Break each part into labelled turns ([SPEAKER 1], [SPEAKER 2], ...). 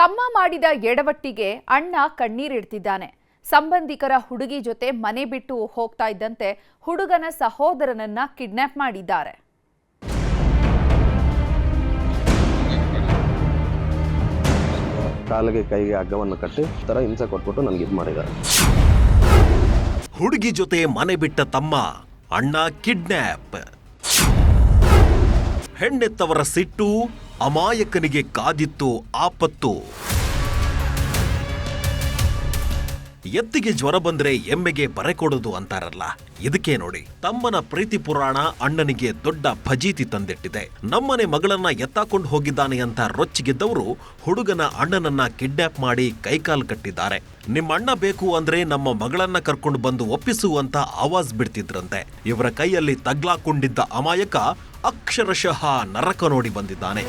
[SPEAKER 1] ತಮ್ಮ ಮಾಡಿದ ಎಡವಟ್ಟಿಗೆ ಅಣ್ಣ ಕಣ್ಣೀರಿಡ್ತಿದ್ದಾನೆ. ಸಂಬಂಧಿಕರ ಹುಡುಗಿ ಜೊತೆ ಮನೆ ಬಿಟ್ಟು ಹೋಗ್ತಾ ಇದ್ದಂತೆ ಹುಡುಗನ ಸಹೋದರನನ್ನ ಕಿಡ್ನಾಪ್ ಮಾಡಿದ್ದಾರೆ.
[SPEAKER 2] ಕಾಲಿಗೆ ಕೈಗೆ ಹಗ್ಗವನ್ನು ಕಟ್ಟಿ ತರ ಹಿಂಸೆ ಕೊಟ್ಬಿಟ್ಟು ನನಗೆ ಇದು ಮಾಡಿದ್ದಾರೆ.
[SPEAKER 3] ಹುಡುಗಿ ಜೊತೆ ಮನೆ ಬಿಟ್ಟ ತಮ್ಮ ಅಣ್ಣ ಕಿಡ್ನಾಪ್. ಹೆಣ್ಣೆತ್ತವರ ಸಿಟ್ಟು, ಅಮಾಯಕನಿಗೆ ಕಾದಿತ್ತು ಆಪತ್ತು. ಎತ್ತಿಗೆ ಜ್ವರ ಬಂದ್ರೆ ಎಮ್ಮೆಗೆ ಬರೆ ಕೊಡೋದು ಅಂತಾರಲ್ಲ, ಇದಕ್ಕೆ ನೋಡಿ ತಮ್ಮನ ಪ್ರೀತಿ ಪುರಾಣ ಅಣ್ಣನಿಗೆ ದೊಡ್ಡ ಫಜೀತಿ ತಂದಿಟ್ಟಿದೆ. ನಮ್ಮನೆ ಮಗಳನ್ನ ಎತ್ತಾಕೊಂಡು ಹೋಗಿದ್ದಾನೆ ಅಂತ ರೊಚ್ಚಿಗೆದ್ದವರು ಹುಡುಗನ ಅಣ್ಣನನ್ನ ಕಿಡ್ನಾಪ್ ಮಾಡಿ ಕೈಕಾಲು ಕಟ್ಟಿದ್ದಾರೆ. ನಿಮ್ಮ ಅಣ್ಣ ಬೇಕು ಅಂದ್ರೆ ನಮ್ಮ ಮಗಳನ್ನ ಕರ್ಕೊಂಡು ಬಂದು ಒಪ್ಪಿಸು ಅಂತ ಆವಾಜ್ ಬಿಡ್ತಿದ್ರಂತೆ. ಇವರ ಕೈಯಲ್ಲಿ ತಗ್ಲಾಕೊಂಡಿದ್ದ ಅಮಾಯಕ ಅಕ್ಷರಶಃ ನರಕ ನೋಡಿ ಬಂದಿದ್ದಾನೆ.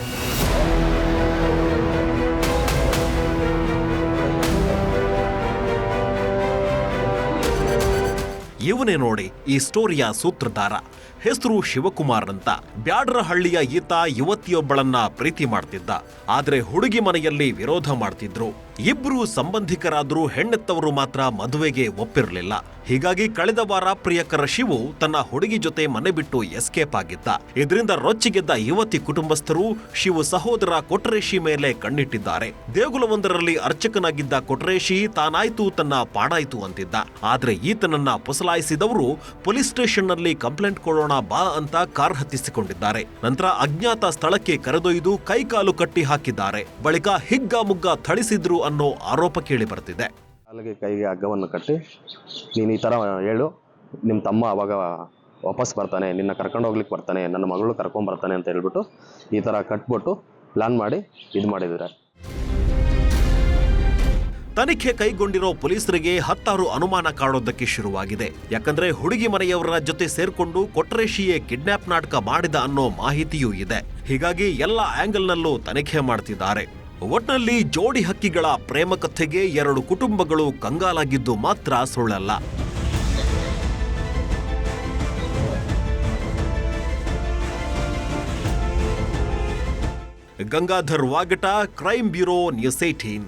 [SPEAKER 3] ಇವನೇ ನೋಡಿ ಈ ಸ್ಟೋರಿಯ ಸೂತ್ರಧಾರ. ಹೆಸರು ಶಿವಕುಮಾರ್ ಅಂತ. ಬ್ಯಾಡ್ರಹಳ್ಳಿಯ ಈತ ಯುವತಿಯೊಬ್ಬಳನ್ನ ಪ್ರೀತಿ ಮಾಡ್ತಿದ್ದ. ಆದ್ರೆ ಹುಡುಗಿ ಮನೆಯಲ್ಲಿ ವಿರೋಧ ಮಾಡ್ತಿದ್ರು. ಇಬ್ರು ಸಂಬಂಧಿಕರಾದ್ರೂ ಹೆಣ್ಣೆತ್ತವರು ಮಾತ್ರ ಮದುವೆಗೆ ಒಪ್ಪಿರಲಿಲ್ಲ. ಹೀಗಾಗಿ ಕಳೆದ ವಾರ ಪ್ರಿಯಕರ ಶಿವು ತನ್ನ ಹುಡುಗಿ ಜೊತೆ ಮನೆ ಬಿಟ್ಟು ಎಸ್ಕೇಪ್ ಆಗಿದ್ದ. ಇದರಿಂದ ರೊಚ್ಚಿಗೆದ್ದ ಯುವತಿ ಕುಟುಂಬಸ್ಥರು ಶಿವು ಸಹೋದರ ಕೊಟ್ರೇಶಿ ಮೇಲೆ ಕಣ್ಣಿಟ್ಟಿದ್ದಾರೆ. ದೇಗುಲವೊಂದರಲ್ಲಿ ಅರ್ಚಕನಾಗಿದ್ದ ಕೊಟ್ರೇಶಿ ತಾನಾಯ್ತು ತನ್ನ ಪಾಡಾಯ್ತು ಅಂತಿದ್ದ. ಆದ್ರೆ ಈತನನ್ನ ಪುಸಲಾಯಿಸಿದವರು ಪೊಲೀಸ್ ಸ್ಟೇಷನ್ ನಲ್ಲಿ ಕಂಪ್ಲೇಂಟ್ ಕೊಡೋಣ ಬಾ ಅಂತ ಕಾರ್ ಹತ್ತಿಸಿಕೊಂಡಿದ್ದಾರೆ. ನಂತರ ಅಜ್ಞಾತ ಸ್ಥಳಕ್ಕೆ ಕರೆದೊಯ್ದು ಕೈಕಾಲು ಕಟ್ಟಿ ಹಾಕಿದ್ದಾರೆ. ಬಳಿಕ ಹಿಗ್ಗಾಮುಗ್ಗಾ ಥಳಿಸಿದ್ರು ಅನ್ನೋ ಆರೋಪ ಕೇಳಿ ಬರ್ತಿದೆ.
[SPEAKER 2] ಕಾಲಿಗೆ ಕೈಗೆ ಹಗ್ಗವನ್ನು ಕಟ್ಟಿ ನೀನು ಈ ಥರ ಹೇಳು, ನಿಮ್ಮ ತಮ್ಮ ಅವಾಗ ವಾಪಸ್ ಬರ್ತಾನೆ, ನಿನ್ನ ಕರ್ಕೊಂಡು ಹೋಗ್ಲಿಕ್ಕೆ ಬರ್ತಾನೆ, ನನ್ನ ಮಗಳು ಕರ್ಕೊಂಡು ಬರ್ತಾನೆ ಅಂತ ಹೇಳ್ಬಿಟ್ಟು ಈ ಥರ ಕಟ್ಬಿಟ್ಟು ಪ್ಲಾನ್ ಮಾಡಿ ಇದು ಮಾಡಿದ್ದಾರೆ.
[SPEAKER 3] ತನಿಖೆ ಕೈಗೊಂಡಿರೋ ಪೊಲೀಸರಿಗೆ ಹತ್ತಾರು ಅನುಮಾನ ಕಾಡೋದಕ್ಕೆ ಶುರುವಾಗಿದೆ. ಯಾಕಂದ್ರೆ ಹುಡುಗಿ ಮನೆಯವರ ಜೊತೆ ಸೇರ್ಕೊಂಡು ಕೊಟ್ರೇಶಿಯೇ ಕಿಡ್ನಾಪ್ ನಾಟಕ ಮಾಡಿದ ಅನ್ನೋ ಮಾಹಿತಿಯೂ ಇದೆ. ಹೀಗಾಗಿ ಎಲ್ಲ ಆಂಗಲ್ನಲ್ಲೂ ತನಿಖೆ ಮಾಡ್ತಿದ್ದಾರೆ. ಒಟ್ನಲ್ಲಿ ಜೋಡಿ ಹಕ್ಕಿಗಳ ಪ್ರೇಮ ಕಥೆಗೆ ಎರಡು ಕುಟುಂಬಗಳು ಕಂಗಾಲಾಗಿದ್ದು ಮಾತ್ರ ಸುಳ್ಳಲ್ಲ. Gangadhar ವಾಗಟ, crime bureau, news 18.